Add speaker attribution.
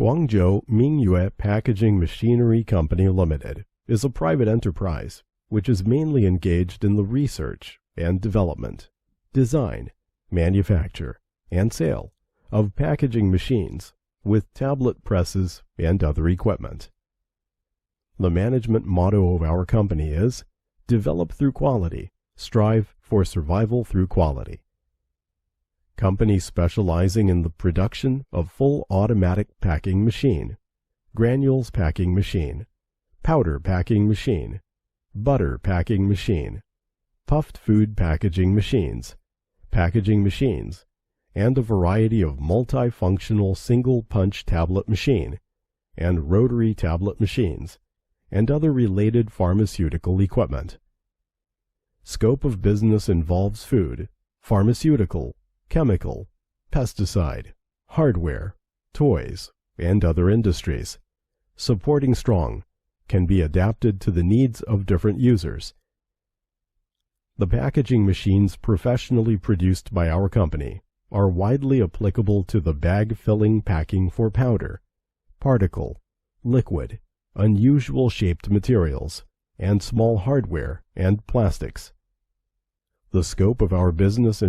Speaker 1: Guangzhou Mingyue Packaging Machinery Company Limited is a private enterprise which is mainly engaged in the research and development, design, manufacture, and sale of packaging machines with tablet presses and other equipment. The management motto of our company is, "Develop through quality, strive for survival through quality." Company specializing in the production of full automatic packing machine, granules packing machine, powder packing machine, butter packing machine, puffed food packaging machines, and a variety of multifunctional single-punch tablet machine and rotary tablet machines, and other related pharmaceutical equipment. Scope of business involves food, pharmaceutical, chemical, pesticide, hardware, toys, and other industries. Supporting strong, can be adapted to the needs of different users. The packaging machines professionally produced by our company are widely applicable to the bag filling packing for powder, particle, liquid, unusual shaped materials, and small hardware and plastics. The scope of our business